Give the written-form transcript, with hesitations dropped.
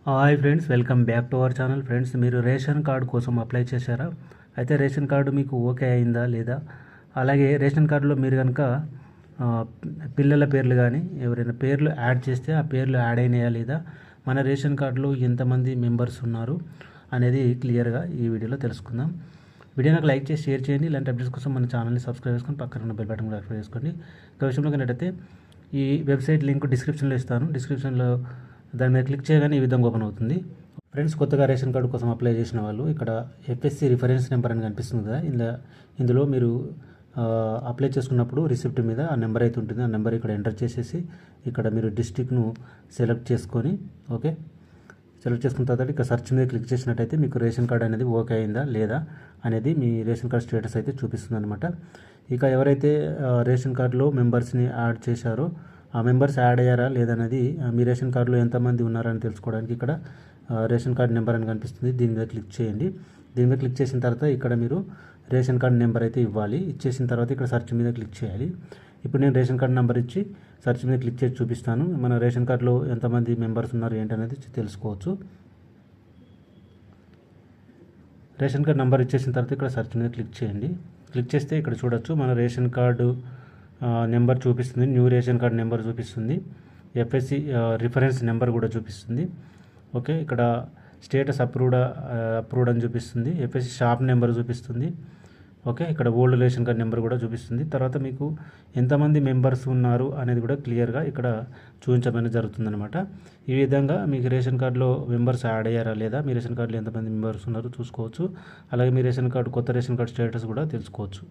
Hi friends, welcome back to our channel. Friends, మీరు ration card కోసం apply చేశారా? అయితే రేషన్ కార్డు మీకు ఓకే అయిందా లేదా? అలాగే రేషన్ కార్డులో మీరు కనుక పిల్లల పేర్లు కానీ ఎవరైనా పేర్లు యాడ్ చేస్తే ఆ పేర్లు యాడ్ అయినాయా లేదా, మన రేషన్ కార్డులో ఎంతమంది మెంబర్స్ ఉన్నారు అనేది క్లియర్గా ఈ వీడియోలో తెలుసుకుందాం. వీడియో నాకు లైక్ చేసి షేర్ చేయండి. ఇలాంటి అప్డేట్స్ కోసం మన ఛానల్ని సబ్స్క్రైబ్ చేసుకొని పక్కన ఉన్న బెల్ బటన్ కూడా యాక్టివేట్ చేసుకోండి. ఒక విషయంలో కనుకైతే ఈ వెబ్సైట్ లింక్ డిస్క్రిప్షన్లో ఇస్తాను. డిస్క్రిప్షన్లో దాని మీద క్లిక్ చేయగానే ఈ విధంగా ఓపెన్ అవుతుంది. ఫ్రెండ్స్, కొత్తగా రేషన్ కార్డు కోసం అప్లై చేసిన వాళ్ళు ఇక్కడ ఎఫ్ఎస్సి రిఫరెన్స్ నెంబర్ అని కనిపిస్తుంది కదా, ఇందులో మీరు అప్లై చేసుకున్నప్పుడు రిసిప్ట్ మీద ఆ నెంబర్ అయితే ఉంటుంది. ఆ నెంబర్ ఇక్కడ ఎంటర్ చేసేసి ఇక్కడ మీరు డిస్ట్రిక్ట్ను సెలెక్ట్ చేసుకొని సెలెక్ట్ చేసుకున్న తర్వాత ఇక్కడ సెర్చ్ మీద క్లిక్ చేసినట్టయితే మీకు రేషన్ కార్డు అనేది ఓకే అయిందా లేదా అనేది మీ రేషన్ కార్డు స్టేటస్ అయితే చూపిస్తుంది అనమాట. ఇక ఎవరైతే రేషన్ కార్డులో మెంబర్స్ని యాడ్ చేశారో ఆ మెంబర్స్ యాడ్ అయ్యారా లేదనేది మీ రేషన్ కార్డులో ఎంతమంది ఉన్నారని తెలుసుకోవడానికి ఇక్కడ రేషన్ కార్డు నెంబర్ అని కనిపిస్తుంది. దీని మీద క్లిక్ చేయండి. దీని మీద క్లిక్ చేసిన తర్వాత ఇక్కడ మీరు రేషన్ కార్డు నెంబర్ అయితే ఇవ్వాలి. ఇచ్చేసిన తర్వాత ఇక్కడ సెర్చ్ మీద క్లిక్ చేయాలి. ఇప్పుడు నేను రేషన్ కార్డు నెంబర్ ఇచ్చి సెర్చ్ మీద క్లిక్ చేసి చూపిస్తాను. మన రేషన్ కార్డులో ఎంతమంది మెంబర్స్ ఉన్నారు ఏంటనేది తెలుసుకోవచ్చు. రేషన్ కార్డు నెంబర్ ఇచ్చేసిన తర్వాత ఇక్కడ సెర్చ్ మీద క్లిక్ చేయండి. క్లిక్ చేస్తే ఇక్కడ చూడొచ్చు మన రేషన్ కార్డు నెంబర్ చూపిస్తుంది. న్యూ రేషన్ కార్డ్ నెంబర్ చూపిస్తుంది. ఎఫ్ఎస్సి రిఫరెన్స్ నెంబర్ కూడా చూపిస్తుంది. ఓకే, ఇక్కడ స్టేటస్ అప్రూవ్డ్ అని చూపిస్తుంది. ఎఫ్ఎస్సి షాప్ నెంబర్ చూపిస్తుంది. ఓకే, ఇక్కడ ఓల్డ్ రేషన్ కార్డ్ నెంబర్ కూడా చూపిస్తుంది. తర్వాత మీకు ఎంతమంది మెంబర్స్ ఉన్నారు అనేది కూడా క్లియర్గా ఇక్కడ చూపించమని జరుగుతుందన్నమాట. ఈ విధంగా మీకు రేషన్ కార్డులో మెంబర్స్ యాడ్ అయ్యారా లేదా, మీ రేషన్ కార్డులో ఎంతమంది మెంబర్స్ ఉన్నారో చూసుకోవచ్చు. అలాగే మీ రేషన్ కార్డు కొత్త రేషన్ కార్డు స్టేటస్ కూడా తెలుసుకోవచ్చు.